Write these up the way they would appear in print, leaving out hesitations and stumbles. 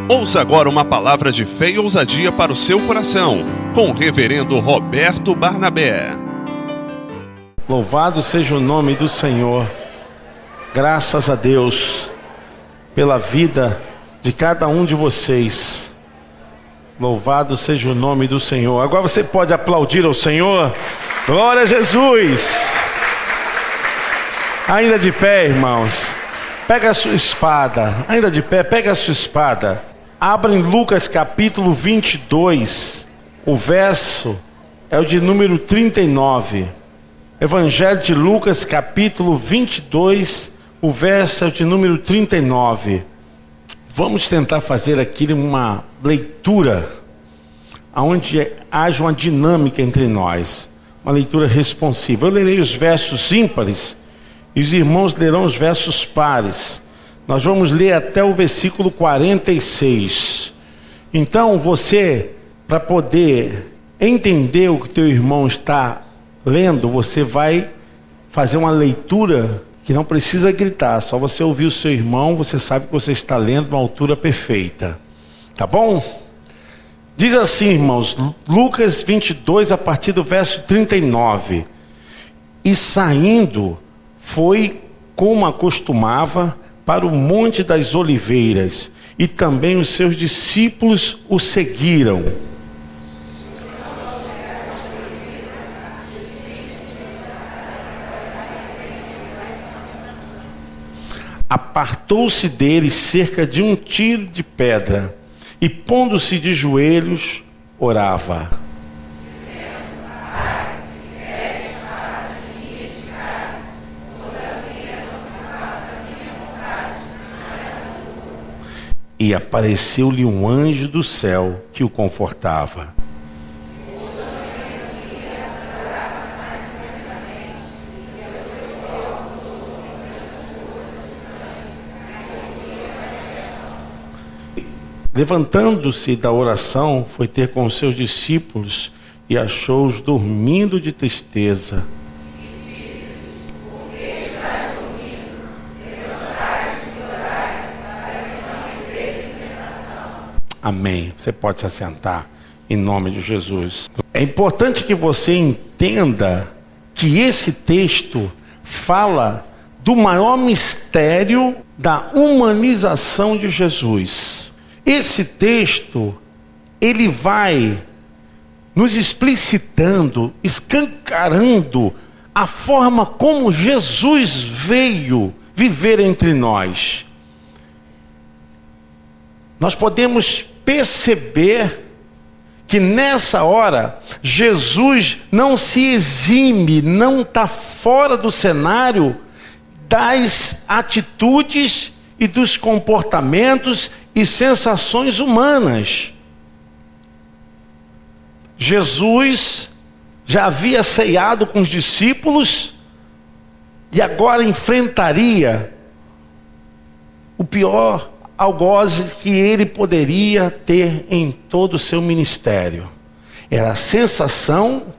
Ouça agora uma palavra de fé e ousadia para o seu coração, com o reverendo Roberto Barnabé. Louvado seja o nome do Senhor. Graças a Deus pela vida de cada um de vocês. Louvado seja o nome do Senhor. Agora você pode aplaudir ao Senhor. Glória a Jesus. Ainda de pé, irmãos. Pega a sua espada. Ainda de pé, pega a sua espada. Abra em Lucas capítulo 22. O verso é o de número 39. Evangelho de Lucas capítulo 22. O verso é o de número 39. Vamos tentar fazer aqui uma leitura onde haja uma dinâmica entre nós. Uma leitura responsiva. Eu lerei os versos ímpares e os irmãos lerão os versos pares. Nós vamos ler até o versículo 46. Então você, para poder entender o que teu irmão está lendo, você vai fazer uma leitura que não precisa gritar. Só você ouvir o seu irmão, você sabe que você está lendo uma altura perfeita. Tá bom? Diz assim, irmãos, Lucas 22, a partir do verso 39. E saindo, foi como acostumava para o Monte das Oliveiras, e também os seus discípulos o seguiram. Apartou-se deles cerca de um tiro de pedra, e pondo-se de joelhos, orava. E apareceu-lhe um anjo do céu que o confortava. Levantando-se da oração, foi ter com os seus discípulos e achou-os dormindo de tristeza. Amém. Você pode se assentar em nome de Jesus. É importante que você entenda que esse texto fala do maior mistério da humanização de Jesus. Esse texto, ele vai nos explicitando, escancarando a forma como Jesus veio viver entre nós. Nós podemos perceber que nessa hora Jesus não se exime, não está fora do cenário das atitudes e dos comportamentos e sensações humanas. Jesus já havia ceado com os discípulos e agora enfrentaria o pior algoz que ele poderia ter em todo o seu ministério. Era a sensação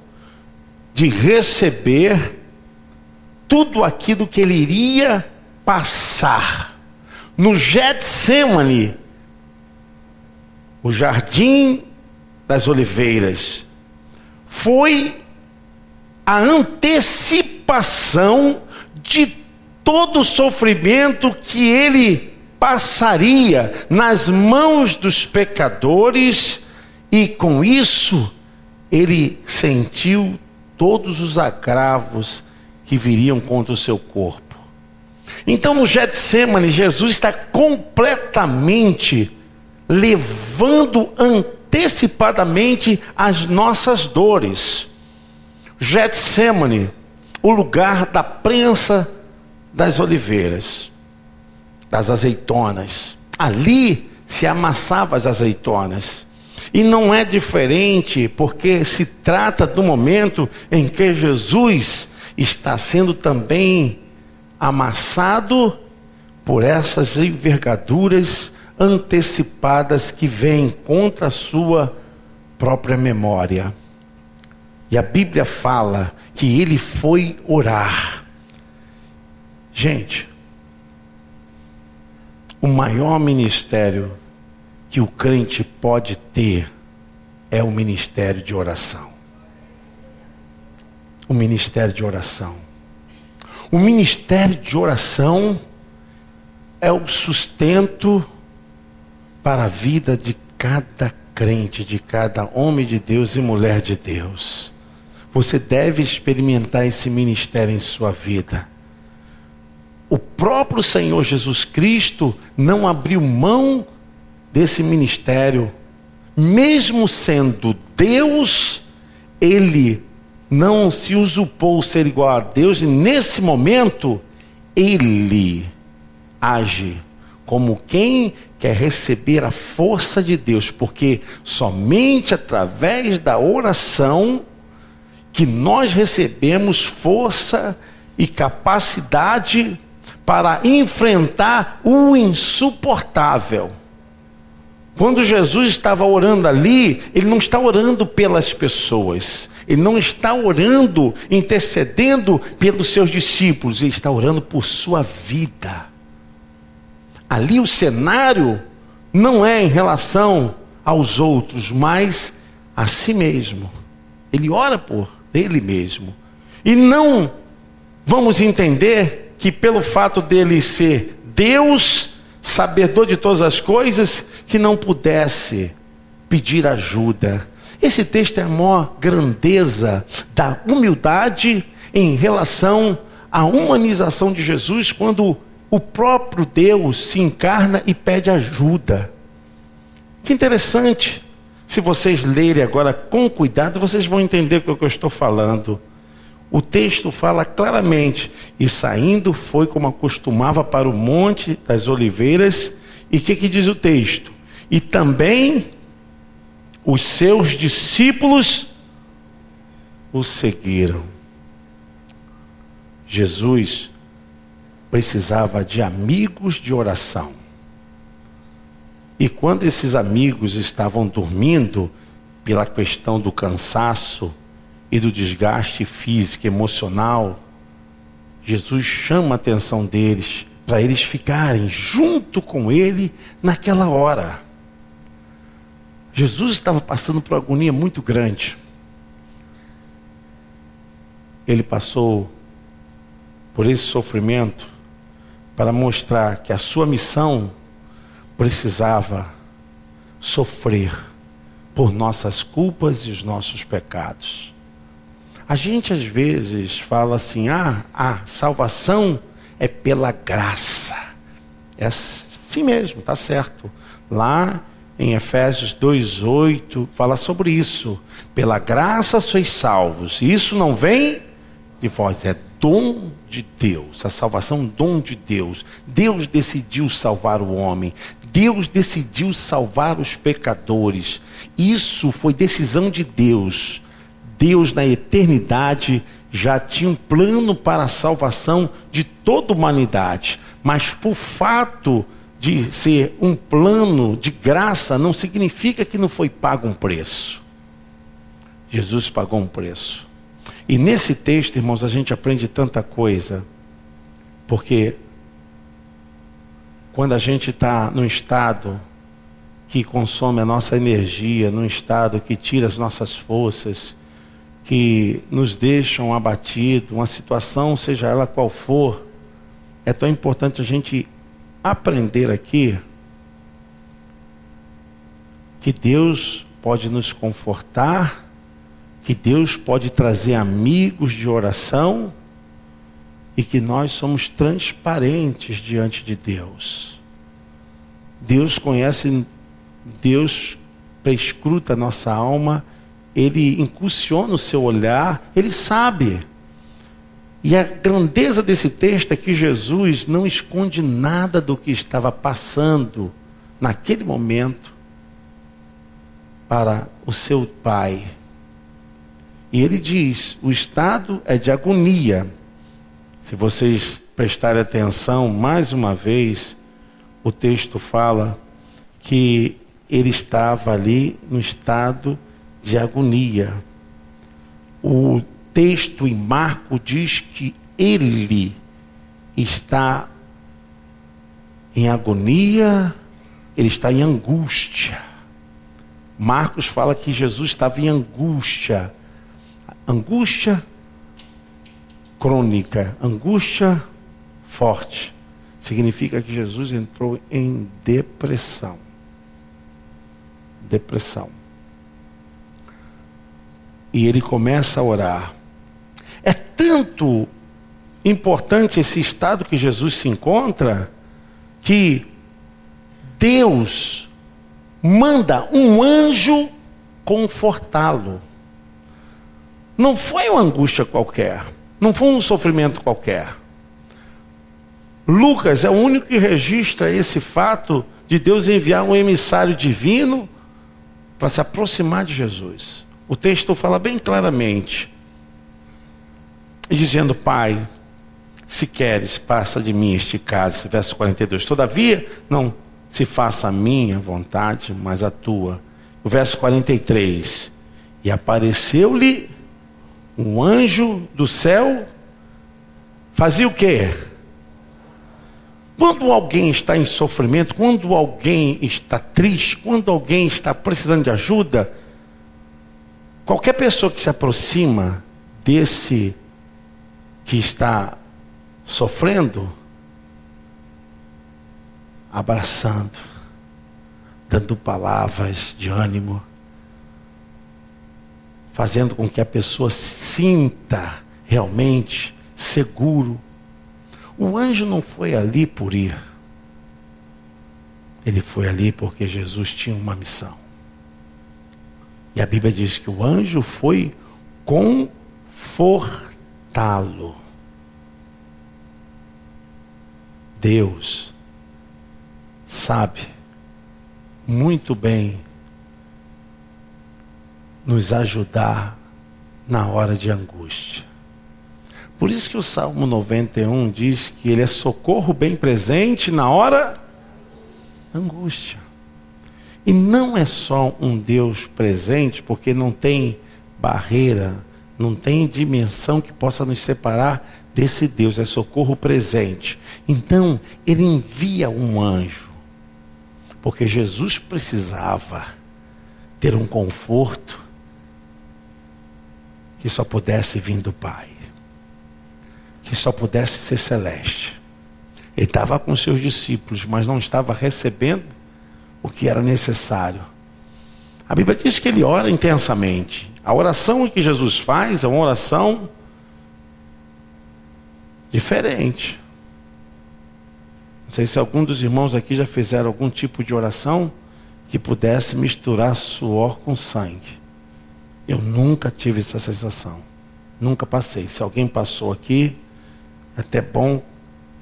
de receber tudo aquilo que ele iria passar. No Getsemane, o Jardim das Oliveiras, foi a antecipação de todo o sofrimento que ele passaria nas mãos dos pecadores, e com isso ele sentiu todos os agravos que viriam contra o seu corpo. Então no Getsemane, Jesus está completamente levando antecipadamente as nossas dores. Getsemane, o lugar da prensa das oliveiras, das azeitonas. Ali se amassava as azeitonas. E não é diferente, porque se trata do momento em que Jesus está sendo também amassado por essas envergaduras antecipadas que vêm contra a sua própria memória. E a Bíblia fala que ele foi orar. Gente, o maior ministério que o crente pode ter é o ministério de oração. O ministério de oração. O ministério de oração é o sustento para a vida de cada crente, de cada homem de Deus e mulher de Deus. Você deve experimentar esse ministério em sua vida. O próprio Senhor Jesus Cristo não abriu mão desse ministério. Mesmo sendo Deus, ele não se usurpou ser igual a Deus, e nesse momento, ele age como quem quer receber a força de Deus, porque somente através da oração que nós recebemos força e capacidade para enfrentar o insuportável. Quando Jesus estava orando ali, ele não está orando pelas pessoas, ele não está orando, intercedendo pelos seus discípulos, ele está orando por sua vida. Ali o cenário não é em relação aos outros, mas a si mesmo. Ele ora por ele mesmo. E não vamos entender que pelo fato dele ser Deus, sabedor de todas as coisas, que não pudesse pedir ajuda. Esse texto é a maior grandeza da humildade em relação à humanização de Jesus, quando o próprio Deus se encarna e pede ajuda. Que interessante. Se vocês lerem agora com cuidado, vocês vão entender o que eu estou falando. O texto fala claramente: e saindo foi como acostumava para o Monte das Oliveiras. E o que diz o texto? E também os seus discípulos o seguiram. Jesus precisava de amigos de oração. E quando esses amigos estavam dormindo, pela questão do cansaço e do desgaste físico e emocional, Jesus chama a atenção deles para eles ficarem junto com ele naquela hora. Jesus estava passando por uma agonia muito grande. Ele passou por esse sofrimento para mostrar que a sua missão precisava sofrer por nossas culpas e os nossos pecados. A gente às vezes fala assim: a salvação é pela graça. É assim mesmo, está certo. Lá em Efésios 2:8 fala sobre isso. Pela graça sois salvos. E isso não vem de vós, é dom de Deus. A salvação é um dom de Deus. Deus decidiu salvar o homem. Deus decidiu salvar os pecadores. Isso foi decisão de Deus. Deus, na eternidade, já tinha um plano para a salvação de toda a humanidade. Mas por fato de ser um plano de graça, não significa que não foi pago um preço. Jesus pagou um preço. E nesse texto, irmãos, a gente aprende tanta coisa. Porque quando a gente está num estado que consome a nossa energia, num estado que tira as nossas forças, que nos deixam abatidos, uma situação, seja ela qual for, é tão importante a gente aprender aqui que Deus pode nos confortar, que Deus pode trazer amigos de oração e que nós somos transparentes diante de Deus. Deus conhece, Deus prescruta a nossa alma, Ele incursiona o seu olhar, Ele sabe. E a grandeza desse texto é que Jesus não esconde nada do que estava passando naquele momento para o seu Pai. E ele diz: o estado é de agonia. Se vocês prestarem atenção, mais uma vez, o texto fala que ele estava ali no estado de agonia. O texto em Marcos diz que ele está em agonia ele está em angústia. Marcos fala que Jesus estava em angústia. Angústia crônica, angústia forte. Significa que Jesus entrou em depressão. Depressão. E ele começa a orar. É tanto importante esse estado que Jesus se encontra, que Deus manda um anjo confortá-lo. Não foi uma angústia qualquer, não foi um sofrimento qualquer. Lucas é o único que registra esse fato de Deus enviar um emissário divino para se aproximar de Jesus. O texto fala bem claramente, dizendo: Pai, se queres, passa de mim este cálice. Verso 42. Todavia, não se faça a minha vontade, mas a tua. O verso 43. E apareceu-lhe um anjo do céu. Fazia o quê? Quando alguém está em sofrimento, quando alguém está triste, quando alguém está precisando de ajuda, qualquer pessoa que se aproxima desse que está sofrendo, abraçando, dando palavras de ânimo, fazendo com que a pessoa sinta realmente seguro. O anjo não foi ali por ir. Ele foi ali porque Jesus tinha uma missão. E a Bíblia diz que o anjo foi confortá-lo. Deus sabe muito bem nos ajudar na hora de angústia. Por isso que o Salmo 91 diz que ele é socorro bem presente na hora da angústia. E não é só um Deus presente, porque não tem barreira, não tem dimensão que possa nos separar desse Deus, é socorro presente. Então, ele envia um anjo, porque Jesus precisava ter um conforto que só pudesse vir do Pai, que só pudesse ser celeste. Ele estava com seus discípulos, mas não estava recebendo o que era necessário. A Bíblia diz que ele ora intensamente. A oração que Jesus faz é uma oração diferente. Não sei se algum dos irmãos aqui já fizeram algum tipo de oração que pudesse misturar suor com sangue. Eu nunca tive essa sensação. Nunca passei. Se alguém passou aqui, é até bom,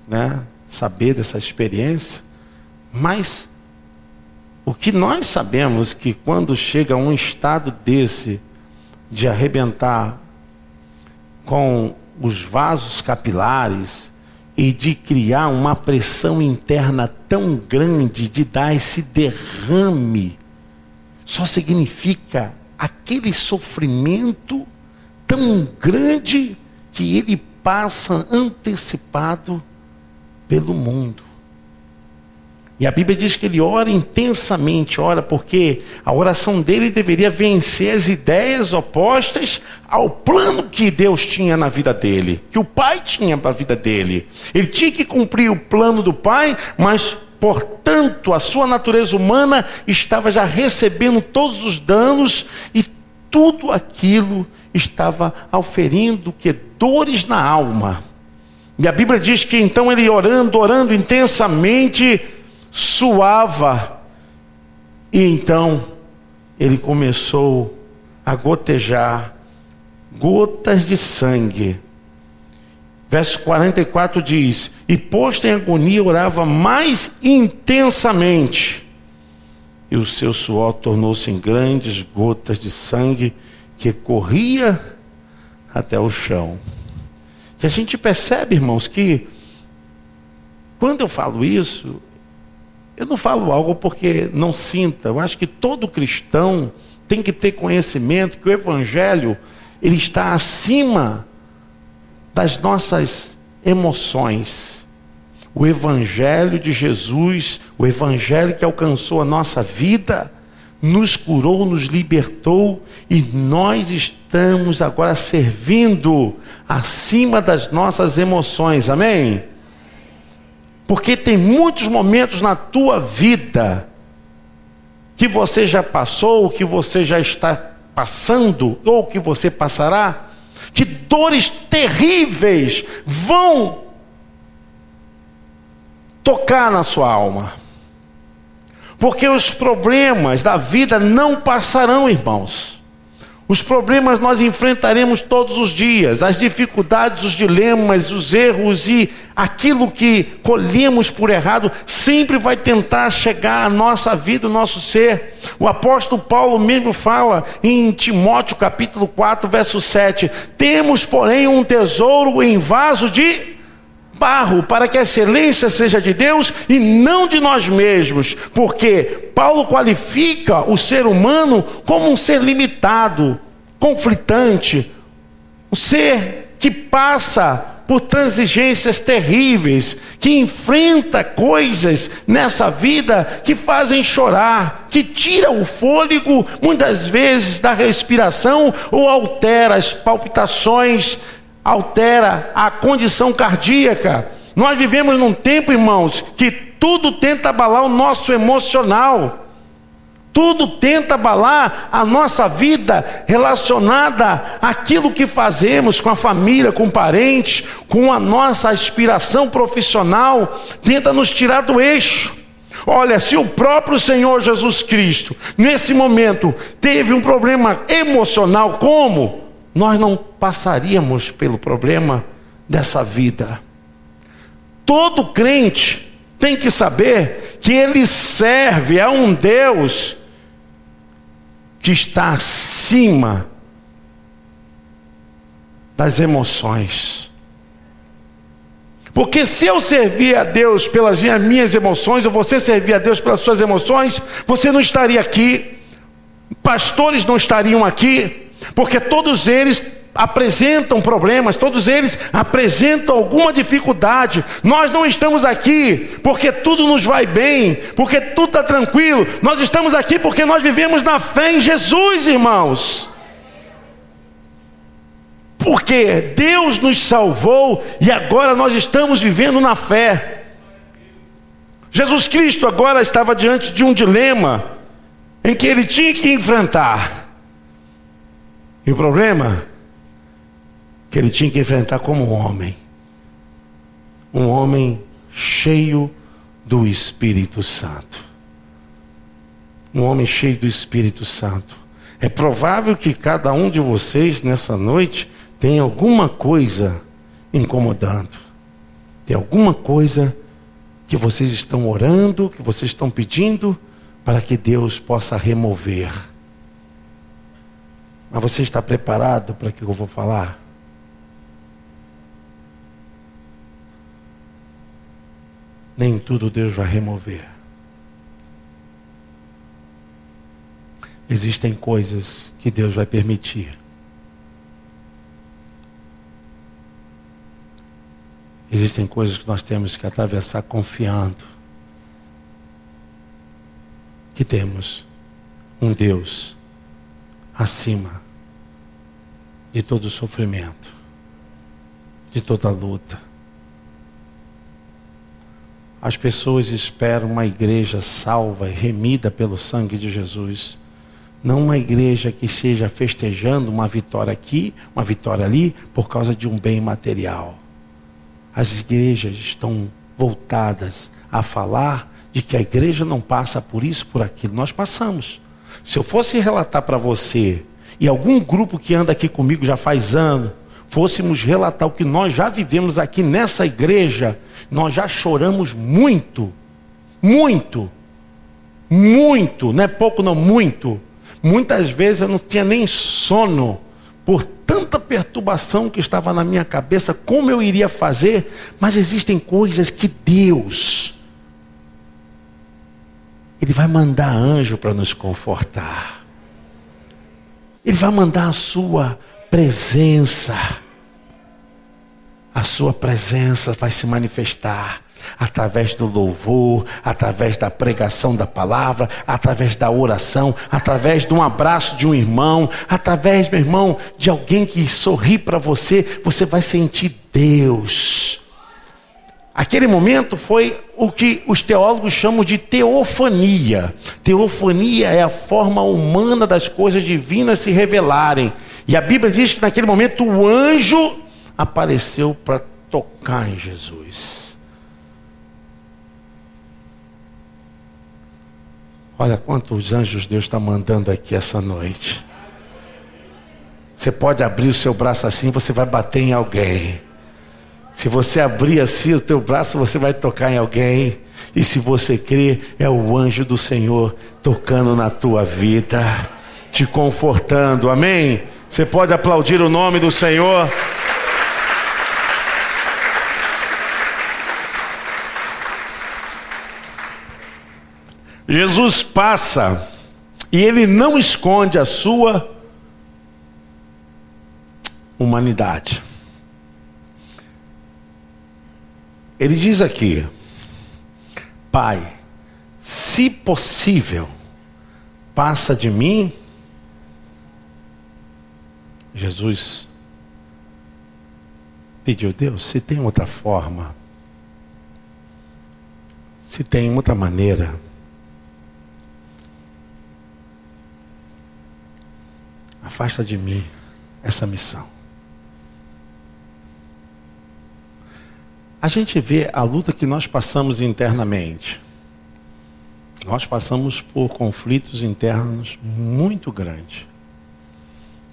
né, saber dessa experiência. Mas o que nós sabemos que quando chega a um estado desse, de arrebentar com os vasos capilares e de criar uma pressão interna tão grande, de dar esse derrame, só significa aquele sofrimento tão grande que ele passa antecipado pelo mundo. E a Bíblia diz que ele ora intensamente, ora porque a oração dele deveria vencer as ideias opostas ao plano que Deus tinha na vida dele, que o Pai tinha para a vida dele. Ele tinha que cumprir o plano do Pai, mas, portanto, a sua natureza humana estava já recebendo todos os danos e tudo aquilo estava auferindo que dores na alma. E a Bíblia diz que então ele orando intensamente, suava, e então ele começou a gotejar gotas de sangue. Verso 44 diz: e posto em agonia orava mais intensamente, e o seu suor tornou-se em grandes gotas de sangue que corria até o chão. E a gente percebe, irmãos, que quando eu falo isso, eu não falo algo porque não sinta. Eu acho que todo cristão tem que ter conhecimento que o Evangelho, ele está acima das nossas emoções. O Evangelho de Jesus, o Evangelho que alcançou a nossa vida, nos curou, nos libertou, e nós estamos agora servindo acima das nossas emoções, amém? Porque tem muitos momentos na tua vida que você já passou, que você já está passando, ou que você passará, que dores terríveis vão tocar na sua alma. Porque os problemas da vida não passarão, irmãos. Os problemas nós enfrentaremos todos os dias, as dificuldades, os dilemas, os erros e aquilo que colhemos por errado sempre vai tentar chegar à nossa vida, ao nosso ser. O apóstolo Paulo mesmo fala em Timóteo capítulo 4, verso 7: temos, porém, um tesouro em vaso de barro, para que a excelência seja de Deus e não de nós mesmos, porque Paulo qualifica o ser humano como um ser limitado, conflitante, um ser que passa por transigências terríveis, que enfrenta coisas nessa vida que fazem chorar, que tira o fôlego, muitas vezes, da respiração, ou altera as palpitações, altera a condição cardíaca. Nós vivemos num tempo, irmãos, que tudo tenta abalar o nosso emocional. Tudo tenta abalar a nossa vida relacionada àquilo que fazemos com a família, com parentes, com a nossa aspiração profissional. Tenta nos tirar do eixo. Olha, se o próprio Senhor Jesus Cristo, nesse momento, teve um problema emocional, como nós não passaríamos pelo problema dessa vida? Todo crente tem que saber que ele serve a um Deus que está acima das emoções. Porque se eu servir a Deus pelas minhas emoções, ou você servir a Deus pelas suas emoções, você não estaria aqui, pastores não estariam aqui, porque todos eles apresentam problemas, todos eles apresentam alguma dificuldade. Nós não estamos aqui porque tudo nos vai bem, porque tudo está tranquilo. Nós estamos aqui porque nós vivemos na fé em Jesus, irmãos. Porque Deus nos salvou e agora nós estamos vivendo na fé. Jesus Cristo agora estava diante de um dilema em que ele tinha que enfrentar. E o problema que ele tinha que enfrentar como um homem cheio do Espírito Santo. Um homem cheio do Espírito Santo. É provável que cada um de vocês nessa noite tenha alguma coisa incomodando. Tem alguma coisa que vocês estão orando, que vocês estão pedindo para que Deus possa remover. Mas você está preparado para o que eu vou falar? Nem tudo Deus vai remover. Existem coisas que Deus vai permitir. Existem coisas que nós temos que atravessar confiando que temos um Deus acima de todo sofrimento, de toda luta. As pessoas esperam uma igreja salva e remida pelo sangue de Jesus. Não uma igreja que esteja festejando uma vitória aqui, uma vitória ali, por causa de um bem material. As igrejas estão voltadas a falar de que a igreja não passa por isso, por aquilo. Nós passamos. Se eu fosse relatar para você, e algum grupo que anda aqui comigo já faz anos, fôssemos relatar o que nós já vivemos aqui nessa igreja, nós já choramos muito, muito, muito, não é pouco não, muito. Muitas vezes eu não tinha nem sono, por tanta perturbação que estava na minha cabeça, como eu iria fazer. Mas existem coisas que Deus, Ele vai mandar anjo para nos confortar. Ele vai mandar a sua presença. A sua presença vai se manifestar. através do louvor, através da pregação da palavra, através da oração, através de um abraço de um irmão, através, meu irmão, de alguém que sorri para você, você vai sentir Deus. Aquele momento foi o que os teólogos chamam de teofania. Teofania é a forma humana das coisas divinas se revelarem. E a Bíblia diz que naquele momento o anjo apareceu para tocar em Jesus. Olha quantos anjos Deus está mandando aqui essa noite. Você pode abrir o seu braço assim, você vai bater em alguém. Se você abrir assim o teu braço, você vai tocar em alguém. E se você crer, é o anjo do Senhor tocando na tua vida, te confortando, amém? Você pode aplaudir o nome do Senhor. Jesus passa e ele não esconde a sua humanidade. Ele diz aqui: Pai, se possível, passa de mim. Jesus pediu: Deus, se tem outra forma, se tem outra maneira, afasta de mim essa missão. A gente vê a luta que nós passamos internamente. Nós passamos por conflitos internos muito grandes.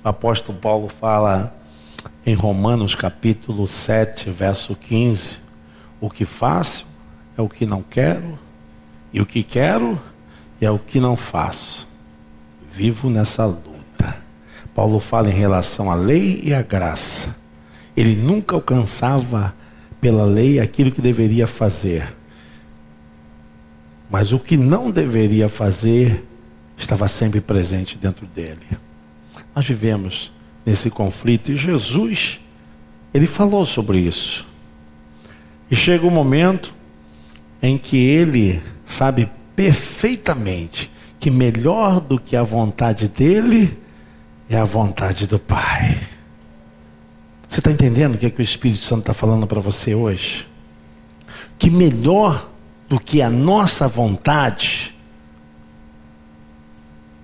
O apóstolo Paulo fala em Romanos capítulo 7, verso 15: o que faço é o que não quero, e o que quero é o que não faço. Vivo nessa luta. Paulo fala em relação à lei e à graça. Ele nunca alcançava pela lei aquilo que deveria fazer, mas o que não deveria fazer estava sempre presente dentro dele. Nós vivemos nesse conflito e Jesus, ele falou sobre isso. E chega um momento em que ele sabe perfeitamente que melhor do que a vontade dele é a vontade do Pai. Você está entendendo o que o Espírito Santo está falando para você hoje? Que melhor do que a nossa vontade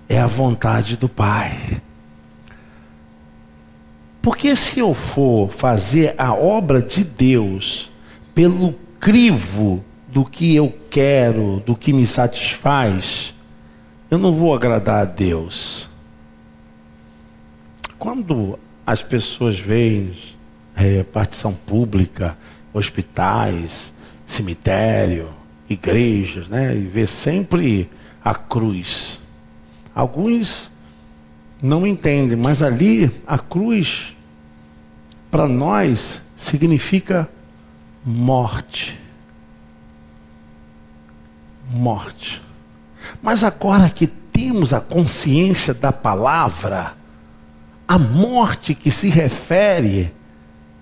é a vontade do Pai. Porque se eu for fazer a obra de Deus pelo crivo do que eu quero, do que me satisfaz, eu não vou agradar a Deus. Quando as pessoas veem repartição pública, hospitais, cemitério, igrejas, né? E vê sempre a cruz. Alguns não entendem, mas ali a cruz, para nós, significa morte. Morte. Mas agora que temos a consciência da palavra, a morte que se refere,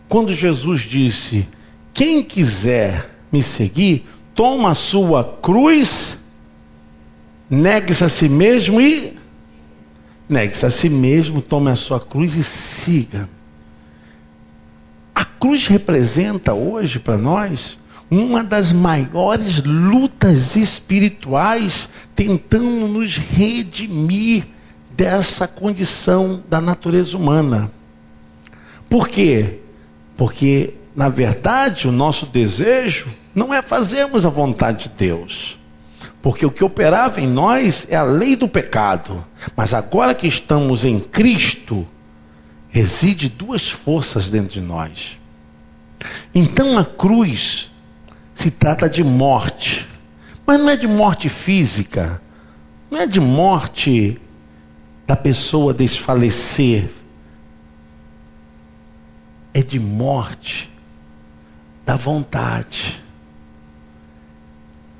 quando Jesus disse: quem quiser me seguir, toma a sua cruz, negue-se a si mesmo e... negue-se a si mesmo, tome a sua cruz e siga. A cruz representa hoje para nós uma das maiores lutas espirituais, tentando nos redimir dessa condição da natureza humana. Por quê? Porque, na verdade, o nosso desejo não é fazermos a vontade de Deus. Porque o que operava em nós é a lei do pecado. Mas agora que estamos em Cristo, reside duas forças dentro de nós. Então a cruz se trata de morte. Mas não é de morte física. Não é de morte da pessoa desfalecer. É de morte da vontade.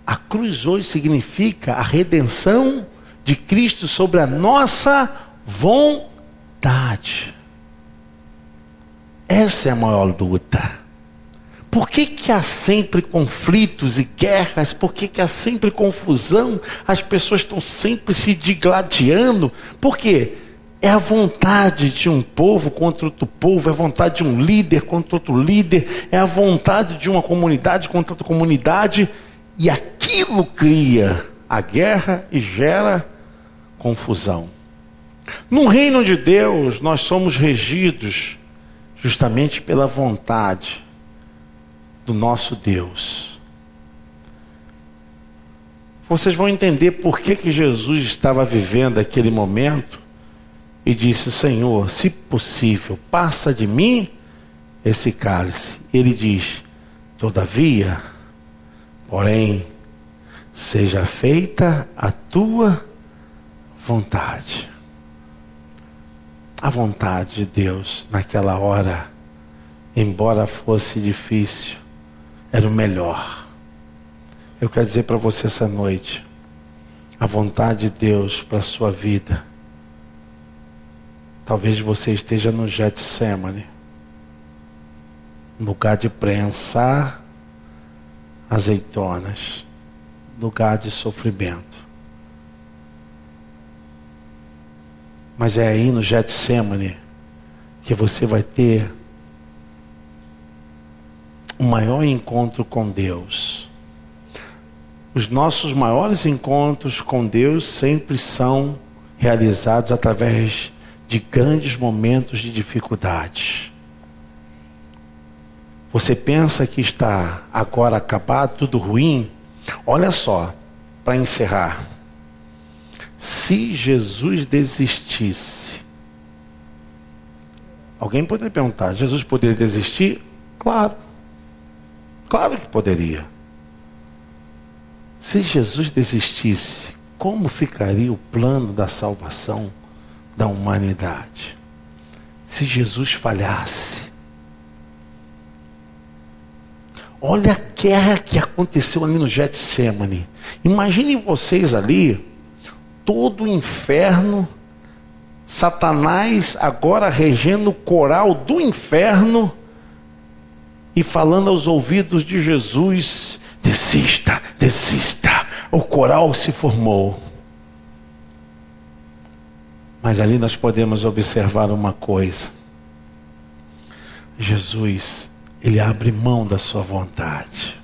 A cruz hoje significa a redenção de Cristo sobre a nossa vontade. Essa é a maior luta. Por que há sempre conflitos e guerras? Por que há sempre confusão? As pessoas estão sempre se digladiando. Por quê? É a vontade de um povo contra outro povo, é a vontade de um líder contra outro líder, é a vontade de uma comunidade contra outra comunidade, e aquilo cria a guerra e gera confusão. No reino de Deus, nós somos regidos justamente pela vontade do nosso Deus. Vocês vão entender por que Jesus estava vivendo aquele momento e disse: Senhor, se possível, passa de mim esse cálice. Ele diz: todavia, porém, seja feita a tua vontade. A vontade de Deus naquela hora, embora fosse difícil, era o melhor. Eu quero dizer para você essa noite, a vontade de Deus para a sua vida. Talvez você esteja no Getsemane, lugar de prensar azeitonas, lugar de sofrimento. Mas é aí no Getsemane que você vai ter o maior encontro com Deus. Os nossos maiores encontros com Deus sempre são realizados através de grandes momentos de dificuldade. Você pensa que está agora acabado, tudo ruim? Olha só, para encerrar. Se Jesus desistisse, alguém poderia perguntar: Jesus poderia desistir? Claro, claro que poderia. Se Jesus desistisse, como ficaria o plano da salvação da humanidade? Se Jesus falhasse, olha a guerra que aconteceu ali no Getsemane. Imaginem vocês ali, todo o inferno, Satanás agora regendo o coral do inferno e falando aos ouvidos de Jesus: desista, desista. O coral se formou. Mas ali nós podemos observar uma coisa. Jesus, ele abre mão da sua vontade.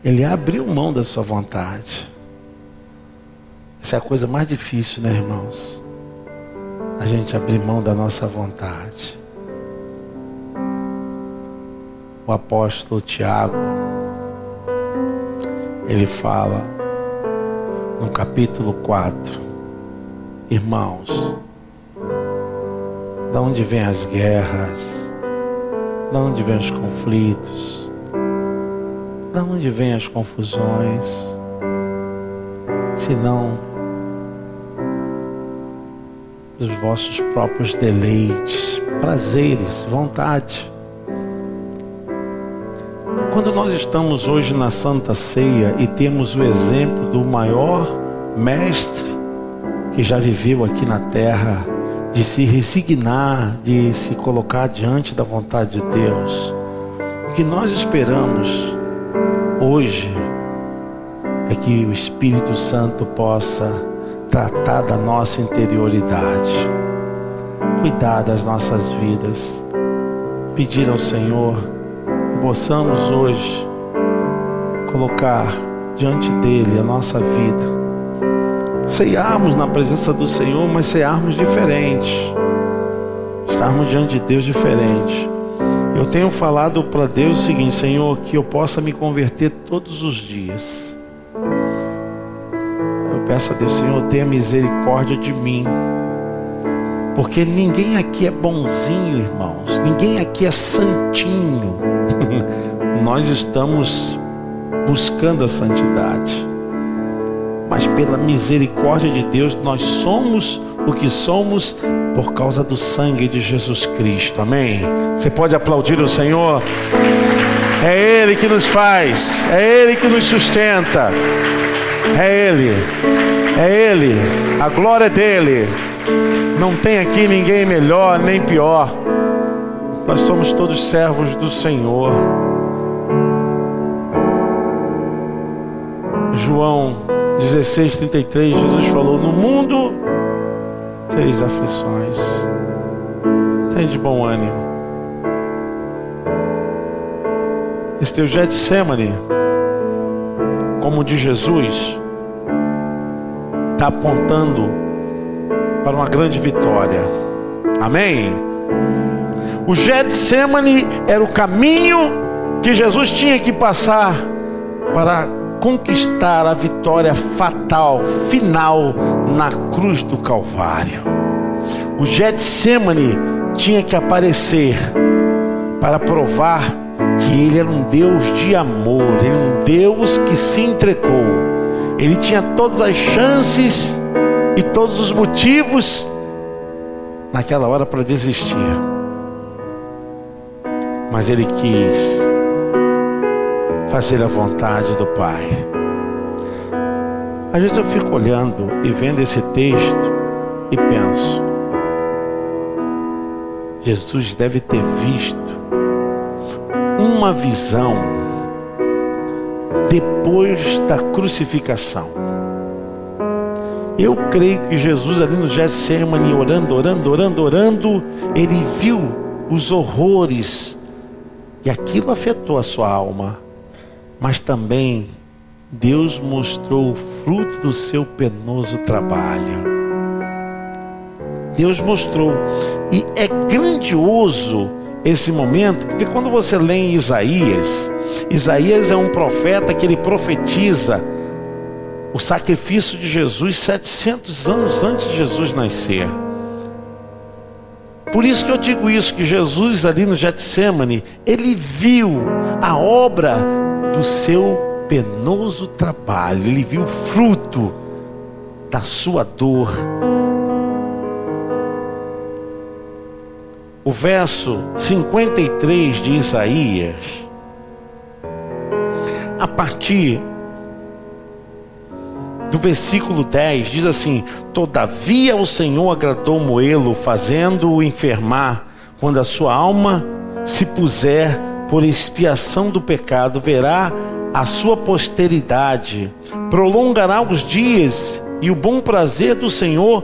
Ele abriu mão da sua vontade. Essa é a coisa mais difícil, né, irmãos? A gente abrir mão da nossa vontade. O apóstolo Tiago, ele fala no capítulo 4: irmãos, de onde vêm as guerras? De onde vêm os conflitos? De onde vêm as confusões? Senão dos vossos próprios deleites, prazeres, vontade. Quando nós estamos hoje na Santa Ceia e temos o exemplo do maior mestre que já viveu aqui na terra, de se resignar, de se colocar diante da vontade de Deus, o que nós esperamos hoje é que o Espírito Santo possa tratar da nossa interioridade, cuidar das nossas vidas, pedir ao Senhor que possamos hoje colocar diante dele a nossa vida, ceiarmos na presença do Senhor, mas ceiarmos diferente, estarmos diante de Deus diferente. Eu tenho falado para Deus o seguinte: Senhor, que eu possa me converter todos os dias. Eu peço a Deus: Senhor, tenha misericórdia de mim, porque ninguém aqui é bonzinho, irmãos, ninguém aqui é santinho. Nós estamos buscando a santidade, mas pela misericórdia de Deus nós somos o que somos por causa do sangue de Jesus Cristo. Amém? Você pode aplaudir o Senhor? É Ele que nos faz, é Ele que nos sustenta, é Ele, a glória é dele. Não tem aqui ninguém melhor nem pior. Nós somos todos servos do Senhor. João 16:33, Jesus falou: no mundo tereis aflições, tem de bom ânimo. Esse teu Getsemane, como de Jesus, está apontando para uma grande vitória. Amém? O Getsemane era o caminho que Jesus tinha que passar para conquistar a vitória fatal, final, na cruz do Calvário. O Getsemane tinha que aparecer para provar que Ele era um Deus de amor, Ele era um Deus que se entregou. Ele tinha todas as chances e todos os motivos naquela hora para desistir, mas Ele quis fazer a vontade do Pai. Às vezes eu fico olhando e vendo esse texto e penso: Jesus deve ter visto uma visão depois da crucificação. Eu creio que Jesus ali no Getsemane, orando, ele viu os horrores e aquilo afetou a sua alma. Mas também Deus mostrou o fruto do seu penoso trabalho. Deus mostrou. E é grandioso esse momento, porque quando você lê em Isaías, Isaías é um profeta que ele profetiza o sacrifício de Jesus 700 anos antes de Jesus nascer. Por isso que eu digo isso, que Jesus ali no Getsemane, ele viu a obra do seu penoso trabalho, ele viu o fruto da sua dor. O verso 53 de Isaías, a partir do versículo 10, diz assim: todavia o Senhor agradou moê-lo, fazendo-o enfermar. Quando a sua alma se puser por expiação do pecado, verá a sua posteridade, prolongará os dias, e o bom prazer do Senhor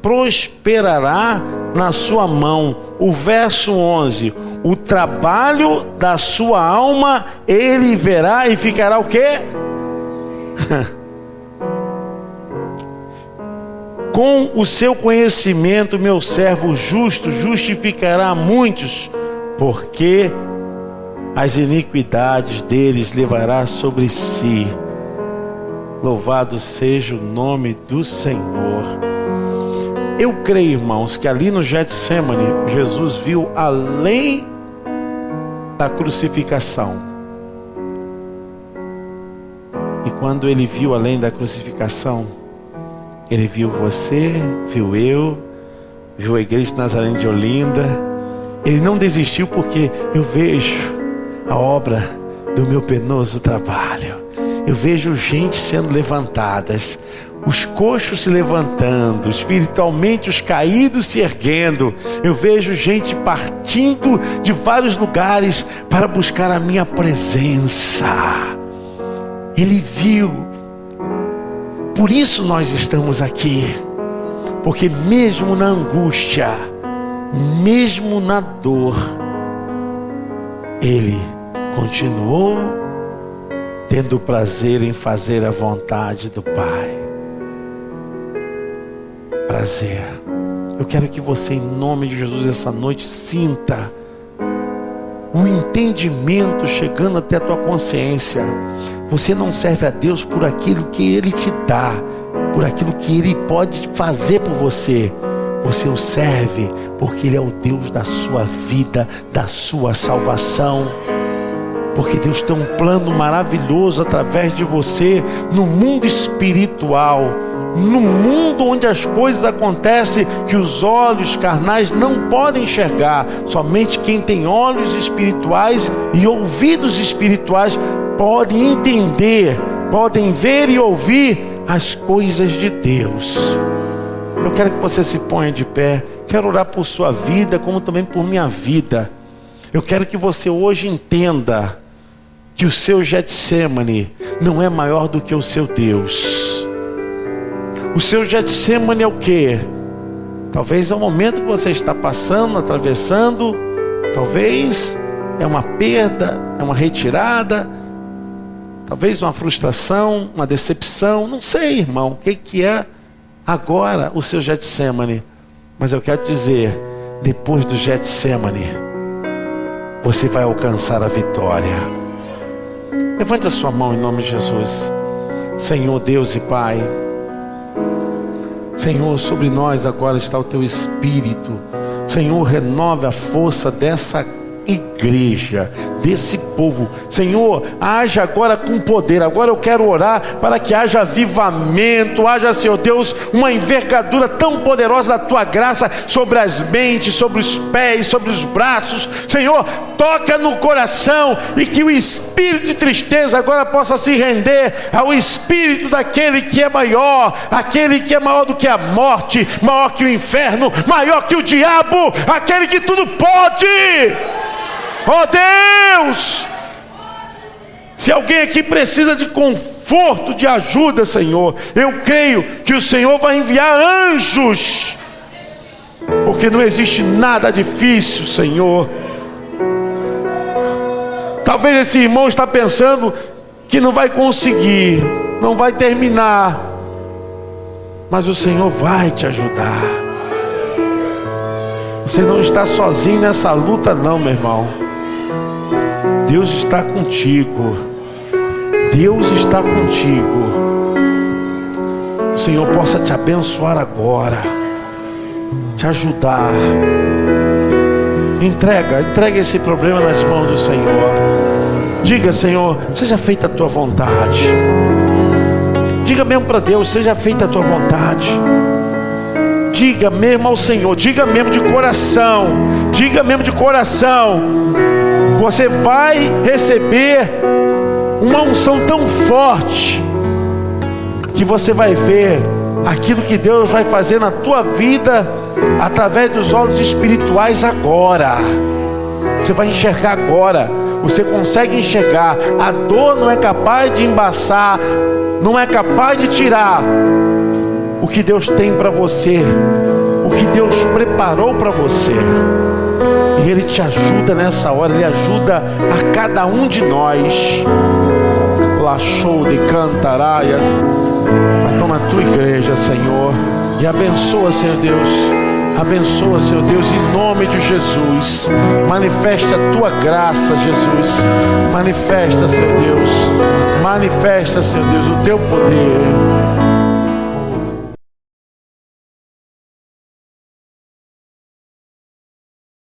prosperará na sua mão. O verso 11: o trabalho da sua alma ele verá e ficará o quê? Com o seu conhecimento, meu servo justo justificará a muitos, porque as iniquidades deles levará sobre si. Louvado seja o nome do Senhor. Eu creio, irmãos, que ali no Getsemane, Jesus viu além da crucificação. E quando ele viu além da crucificação, ele viu você, viu eu, viu a igreja de Nazareno de Olinda. Ele não desistiu, porque eu vejo a obra do meu penoso trabalho. Eu vejo gente sendo levantadas, os coxos se levantando, espiritualmente os caídos se erguendo. Eu vejo gente partindo de vários lugares para buscar a minha presença. Ele viu. Por isso nós estamos aqui, porque mesmo na angústia, mesmo na dor, Ele continuou tendo prazer em fazer a vontade do Pai. Prazer. Eu quero que você, em nome de Jesus, essa noite sinta um entendimento chegando até a tua consciência. Você não serve a Deus por aquilo que Ele te dá, por aquilo que Ele pode fazer por você. Você o serve porque Ele é o Deus da sua vida, da sua salvação. Porque Deus tem um plano maravilhoso através de você no mundo espiritual, no mundo onde as coisas acontecem que os olhos carnais não podem enxergar. Somente quem tem olhos espirituais e ouvidos espirituais podem entender, podem ver e ouvir as coisas de Deus. Eu quero que você se ponha de pé. Quero orar por sua vida, como também por minha vida. Eu quero que você hoje entenda que o seu Getsemane não é maior do que o seu Deus. O seu Getsemane é o quê? Talvez é o momento que você está passando, atravessando. Talvez é uma perda, é uma retirada. Talvez uma frustração, uma decepção. Não sei, irmão, o que é agora o seu Getsemane. Mas eu quero dizer, depois do Getsemane, você vai alcançar a vitória. Levante a sua mão em nome de Jesus. Senhor Deus e Pai, Senhor, sobre nós agora está o Teu Espírito. Senhor, renove a força dessa igreja, desse povo. Senhor, haja agora com poder. Agora eu quero orar para que haja avivamento, haja, Senhor Deus, uma envergadura tão poderosa da Tua graça sobre as mentes, sobre os pés, sobre os braços. Senhor, toca no coração, e que o espírito de tristeza agora possa se render ao espírito daquele que é maior, aquele que é maior do que a morte, maior que o inferno, maior que o diabo, aquele que tudo pode. Oh Deus, se alguém aqui precisa de conforto, de ajuda, Senhor, eu creio que o Senhor vai enviar anjos, porque não existe nada difícil, Senhor. Talvez esse irmão está pensando que não vai conseguir, não vai terminar, mas o Senhor vai te ajudar. Você não está sozinho nessa luta não, meu irmão. Deus está contigo. Deus está contigo. O Senhor possa te abençoar agora, te ajudar. Entrega esse problema nas mãos do Senhor. Diga: Senhor, seja feita a tua vontade. Diga mesmo para Deus: seja feita a tua vontade. Diga mesmo ao Senhor, diga mesmo de coração, diga mesmo de coração. Você vai receber uma unção tão forte que você vai ver aquilo que Deus vai fazer na tua vida através dos olhos espirituais agora. Você vai enxergar agora. Você consegue enxergar. A dor não é capaz de embaçar, não é capaz de tirar o que Deus tem para você, o que Deus preparou para você. E Ele te ajuda nessa hora, Ele ajuda a cada um de nós. Lachou de cantaraias. Mas toma a tua igreja, Senhor, e abençoa, Senhor Deus. Abençoa, Senhor Deus, em nome de Jesus. Manifesta a tua graça, Jesus. Manifesta, Senhor Deus. Manifesta, Senhor Deus, o teu poder.